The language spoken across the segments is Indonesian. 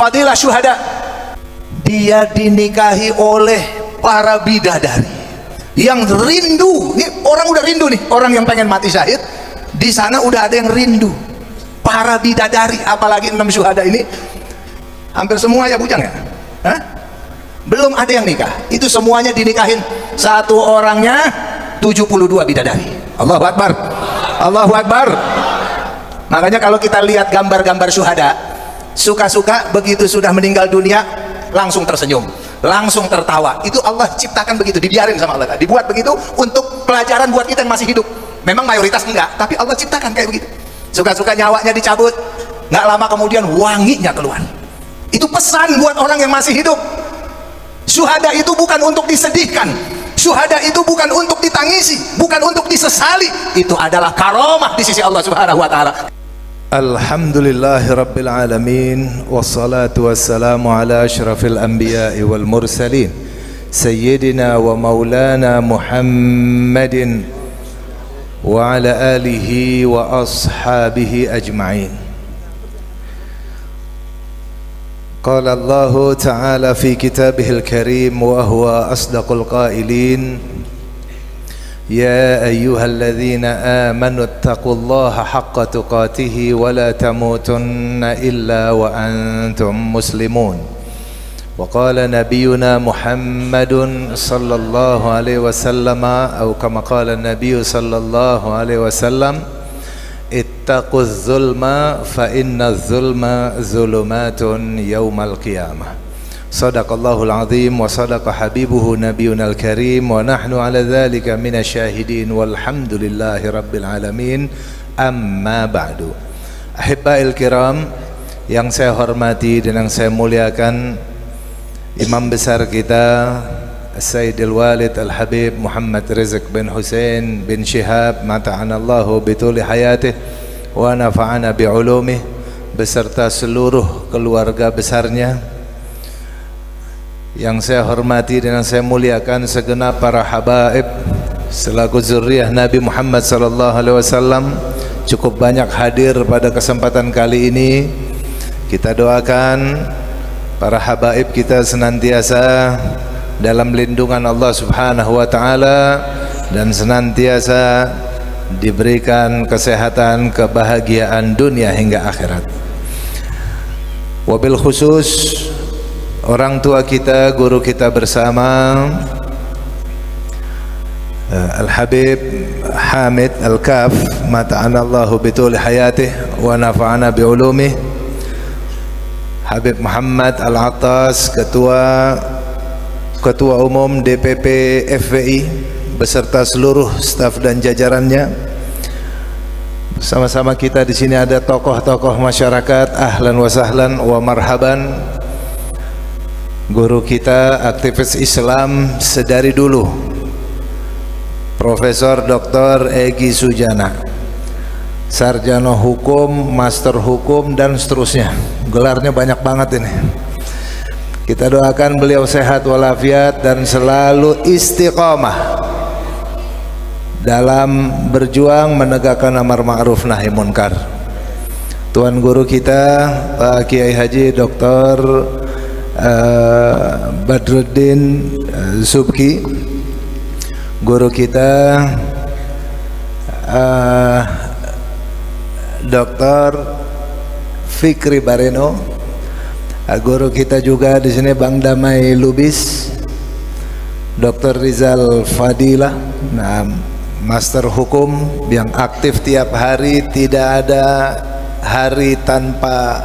fadilah syuhada, dia dinikahi oleh para bidadari yang rindu. Ini orang udah rindu nih, orang yang pengen mati syahid di sana udah ada yang rindu, para bidadari. Apalagi 6 syuhada ini hampir semua ya bujang ya. Hah? Belum ada yang nikah, itu semuanya dinikahin. Satu orangnya 72 bidadari. Allahu Akbar, Allahu Akbar. Makanya kalau kita lihat gambar-gambar syuhada, suka-suka begitu sudah meninggal dunia langsung tersenyum, langsung tertawa. Itu Allah ciptakan begitu, dibiarin sama Allah, dibuat begitu untuk pelajaran buat kita yang masih hidup. Memang mayoritas enggak, tapi Allah ciptakan kayak begitu. Suka-suka nyawanya dicabut, nggak lama kemudian wanginya keluar. Itu pesan buat orang yang masih hidup. Syuhada itu bukan untuk disedihkan, syuhada itu bukan untuk ditangisi, bukan untuk disesali. Itu adalah karomah di sisi Allah Subhanahu wa taala. Alhamdulillahirabbil alamin, wassalatu wassalamu ala asyrafil anbiya'i wal mursalin, sayyidina wa maulana Muhammadin wa ala alihi wa ashabihi ajma'in. قال الله تعالى في كتابه الكريم وهو أصدق القائلين يا أيها الذين آمنوا اتقوا الله حق تقاته ولا تموتن إلا وأنتم مسلمون. وقال نبينا محمد صلى الله عليه وسلم أو كما قال النبي صلى الله عليه وسلم ittaquz zulma fa innaz zulma zulumatun yaumal qiyamah. Sadaqallahul azim wa sadaqa habibuhu nabiyunal karim wa nahnu ala dzalika minasyahidin walhamdulillahi rabbil alamin. Amma ba'du. Ahibbail kiram, yang saya hormati dan yang saya muliakan, imam besar kita Sayyidil Walid Al-Habib Muhammad Rizq bin Hussein bin Shihab mata'anallahu bituli hayatih wa nafa'ana bi'ulumih, beserta seluruh keluarga besarnya. Yang saya hormati dan yang saya muliakan segenap para habaib selaku zuriyah Nabi Muhammad sallallahu alaihi wasallam, cukup banyak hadir pada kesempatan kali ini. Kita doakan para habaib kita senantiasa dalam lindungan Allah Subhanahu wa taala dan senantiasa diberikan kesehatan, kebahagiaan dunia hingga akhirat. Wabil khusus orang tua kita, guru kita bersama Al-Habib Hamid Al-Kaf mata'anallahu bitul hayatih wa nafa'ana bi'ulumih, Habib Muhammad Al-Attas, Ketua Umum DPP FPI beserta seluruh staf dan jajarannya. Sama-sama kita di sini ada tokoh-tokoh masyarakat, ahlan wa sahlan wa marhaban. Guru kita, aktivis Islam sedari dulu, Profesor Dr. Egy Sujana, sarjana hukum, master hukum dan seterusnya. Gelarnya banyak banget ini. Kita doakan beliau sehat walafiat dan selalu istiqamah dalam berjuang menegakkan amar ma'ruf nahi munkar. Tuan guru kita Pak Kiai Haji Dr. Badruddin Subki, guru kita Dr. Fikri Bareno, guru kita juga di sini Bang Damai Lubis, Dr. Rizal Fadilah, master hukum yang aktif tiap hari, tidak ada hari tanpa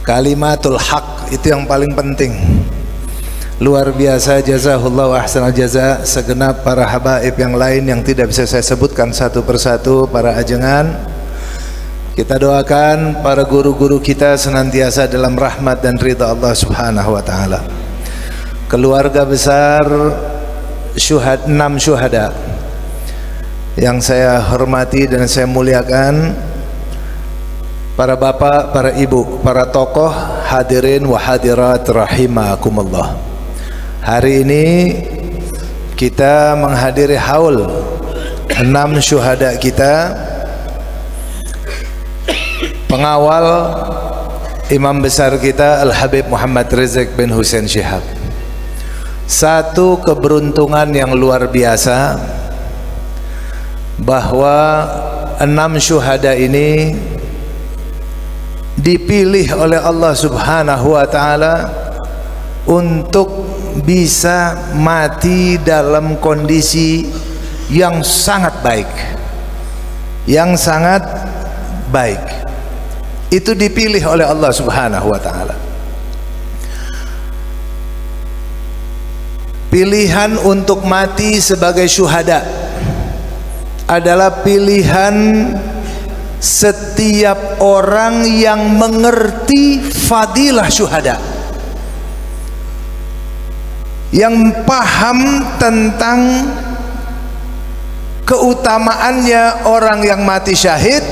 kalimatul haq, itu yang paling penting. Luar biasa, jazahullahu ahsanal jaza. Segenap para habaib yang lain yang tidak bisa saya sebutkan satu persatu, para ajengan, kita doakan para guru-guru kita senantiasa dalam rahmat dan ridha Allah Subhanahu wa taala. Keluarga besar 6 syuhada yang saya hormati dan saya muliakan, para bapak, para ibu, para tokoh, hadirin wa hadirat rahimakumullah. Hari ini kita menghadiri haul 6 syuhada kita, pengawal Imam besar kita Al-Habib Muhammad Rizieq bin Husain Shihab. Satu keberuntungan yang luar biasa bahwa 6 syuhada ini dipilih oleh Allah Subhanahu wa taala untuk bisa mati dalam kondisi yang sangat baik. Yang sangat baik. Itu dipilih oleh Allah Subhanahu wa taala. Pilihan untuk mati sebagai syuhada adalah pilihan setiap orang yang mengerti fadilah syuhada, yang paham tentang keutamaannya orang yang mati syahid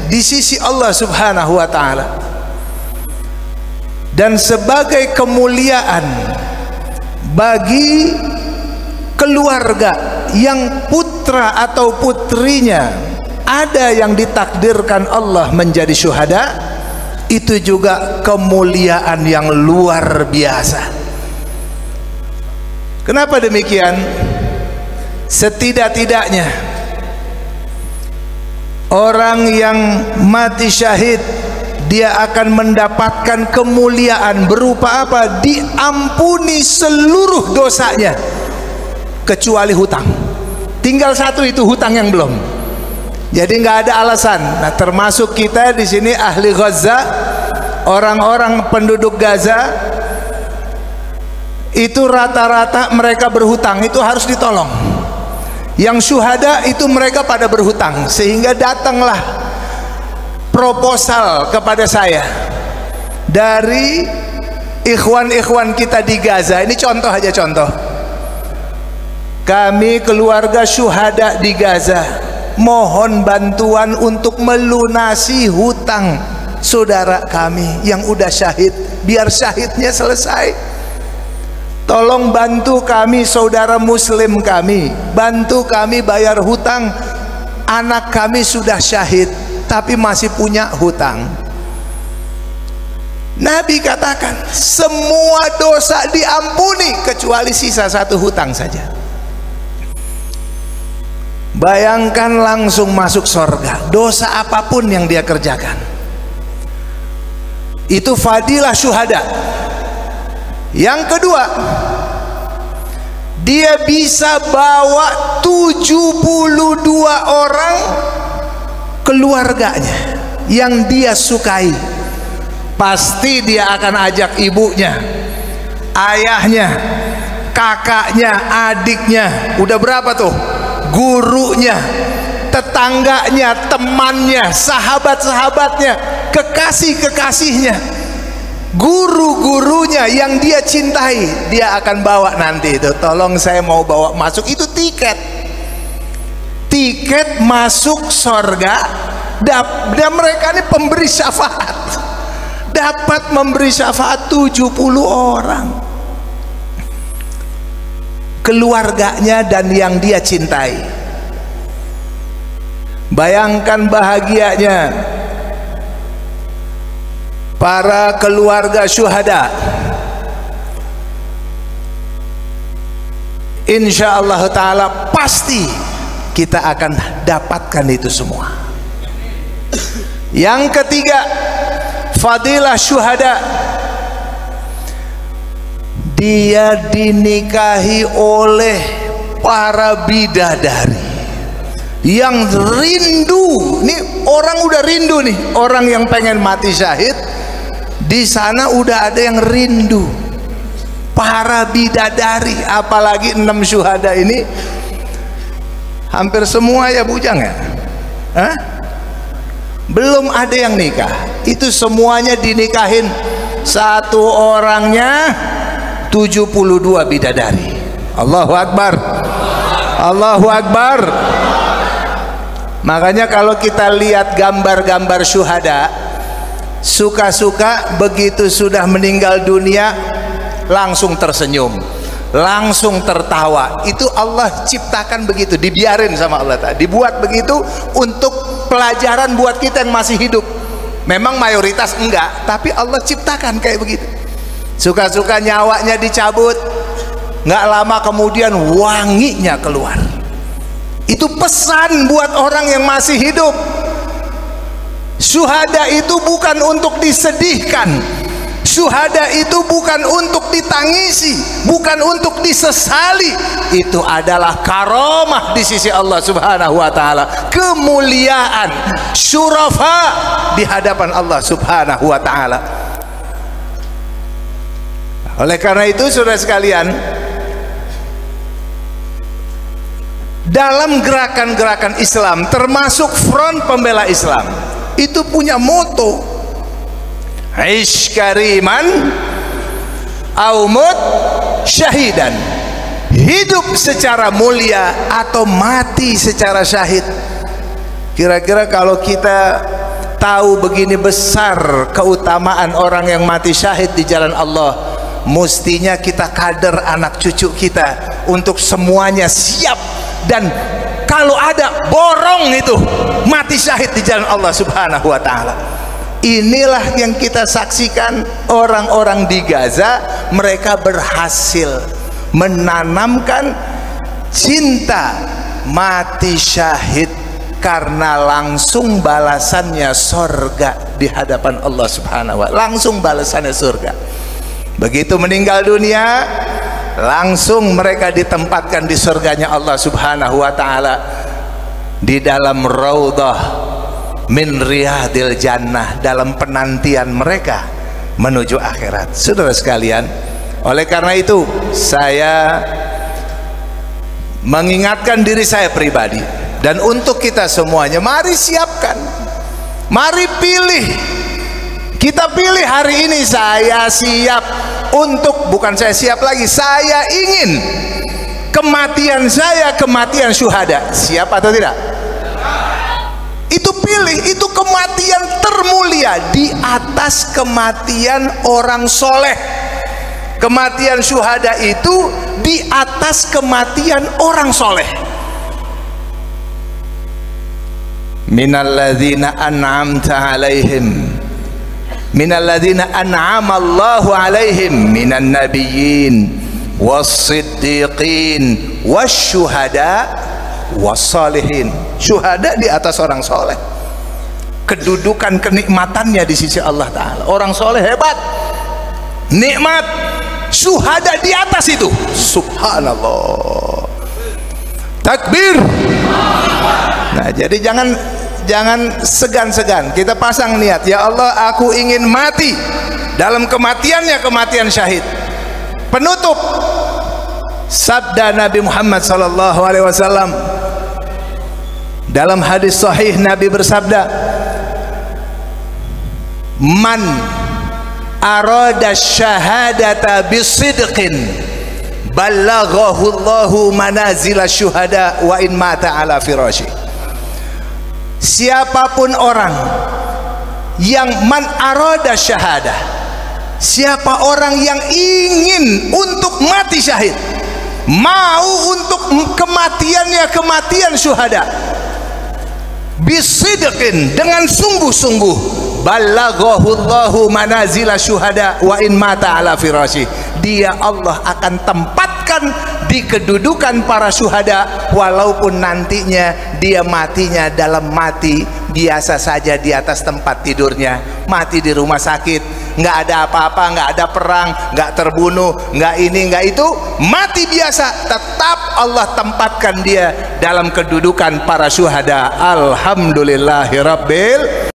di sisi Allah Subhanahu wa taala, dan sebagai kemuliaan bagi keluarga yang putra atau putrinya ada yang ditakdirkan Allah menjadi syuhada. Itu juga kemuliaan yang luar biasa. Kenapa demikian? Setidak-tidaknya orang yang mati syahid dia akan mendapatkan kemuliaan berupa apa? Diampuni seluruh dosanya kecuali hutang. Tinggal satu, itu hutang yang belum. Jadi nggak ada alasan. Nah, termasuk kita di sini ahli Gaza, orang-orang penduduk Gaza itu rata-rata mereka berhutang, itu harus ditolong. Yang syuhada itu mereka pada berhutang, sehingga datanglah proposal kepada saya dari ikhwan-ikhwan kita di Gaza. Ini contoh aja, contoh. Kami keluarga syuhada di Gaza mohon bantuan untuk melunasi hutang saudara kami yang udah syahid, biar syahidnya selesai. Tolong bantu kami, saudara muslim kami, bantu kami bayar hutang. Anak kami sudah syahid tapi masih punya hutang. Nabi katakan semua dosa diampuni kecuali sisa satu hutang saja. Bayangkan langsung masuk surga, dosa apapun yang dia kerjakan. Itu fadilah syuhada. Yang kedua, dia bisa bawa 72 orang keluarganya yang dia sukai. Pasti dia akan ajak ibunya, ayahnya, kakaknya, adiknya. Udah berapa tuh? Gurunya, tetangganya, temannya, sahabat-sahabatnya, kekasih-kekasihnya, guru-gurunya yang dia cintai, dia akan bawa nanti itu. Tolong saya mau bawa masuk, itu tiket masuk surga. Dan mereka ini pemberi syafaat, dapat memberi syafaat 70 orang keluarganya dan yang dia cintai. Bayangkan bahagianya para keluarga syuhada. Insya Allah ta'ala pasti kita akan dapatkan itu semua. Yang ketiga, fadilah syuhada, dia dinikahi oleh para bidadari yang rindu. Nih orang udah rindu nih, orang yang pengen mati syahid di sana udah ada yang rindu. Para bidadari, apalagi 6 syuhada ini hampir semua ya bujang ya. Hah? Belum ada yang nikah, itu semuanya dinikahin. Satu orangnya 72 bidadari. Allahu Akbar, Allahu Akbar. Makanya kalau kita lihat gambar-gambar syuhada, suka-suka begitu sudah meninggal dunia langsung tersenyum, langsung tertawa. Itu Allah ciptakan begitu, dibiarin sama Allah, dibuat begitu untuk pelajaran buat kita yang masih hidup. Memang mayoritas enggak, tapi Allah ciptakan kayak begitu. Suka-suka nyawanya dicabut, nggak lama kemudian wanginya keluar. Itu pesan buat orang yang masih hidup. Syuhada itu bukan untuk disedihkan, syuhada itu bukan untuk ditangisi, bukan untuk disesali. Itu adalah karamah di sisi Allah Subhanahu wa ta'ala, kemuliaan, syurafa di hadapan Allah Subhanahu wa ta'ala. Oleh karena itu saudara sekalian, dalam gerakan-gerakan Islam termasuk Front Pembela Islam itu punya moto, Aish kariman au mut syahidan, hidup secara mulia atau mati secara syahid. Kira-kira kalau kita tahu begini besar keutamaan orang yang mati syahid di jalan Allah, mestinya kita kader anak cucu kita untuk semuanya siap, dan kalau ada borong itu mati syahid di jalan Allah Subhanahu wa ta'ala. Inilah yang kita saksikan orang-orang di Gaza. Mereka berhasil menanamkan cinta mati syahid, karena langsung balasannya surga di hadapan Allah Subhanahu wa ta'ala. Langsung balasannya surga. Begitu meninggal dunia, langsung mereka ditempatkan di surganya Allah Subhanahu wa ta'ala, di dalam raudhah min riyadil jannah, dalam penantian mereka menuju akhirat. Saudara sekalian, oleh karena itu saya mengingatkan diri saya pribadi dan untuk kita semuanya, mari siapkan, mari pilih. Kita pilih hari ini, saya siap untuk, bukan saya siap lagi, saya ingin kematian saya kematian syuhada. Siap atau tidak? Itu pilih, itu kematian termulia di atas kematian orang soleh. Kematian syuhada itu di atas kematian orang soleh. Minalladzina an'amta alaihim, minalladzina an'amallahu alaihim minan nabiyyin was-siddiqin wasyuhada was-salihin. Syuhada di atas orang soleh, kedudukan kenikmatannya di sisi Allah Ta'ala. Orang soleh hebat, nikmat, syuhada di atas itu. Subhanallah, takbir. Nah, jadi jangan segan-segan, kita pasang niat, ya Allah, aku ingin mati dalam kematiannya kematian syahid. Penutup sabda Nabi Muhammad sallallahu alaihi wasallam dalam hadis sahih, Nabi bersabda, man arada syahadata bisidqin ballaghahu Allahu manazila syuhada wa in mata ala firashi. Siapapun orang yang man arada syahadah, siapa orang yang ingin untuk mati syahid, mau untuk kematiannya kematian syuhada, bisidqin, dengan sungguh-sungguh, ballaghahu Allahu manazila syuhada wa in mata ala firashi, dia Allah akan tempatkan di kedudukan para syuhada walaupun nantinya dia matinya dalam mati biasa saja di atas tempat tidurnya, mati di rumah sakit, nggak ada apa-apa, nggak ada perang, nggak terbunuh, nggak ini nggak itu, mati biasa, tetap Allah tempatkan dia dalam kedudukan para syuhada. Alhamdulillahirabbil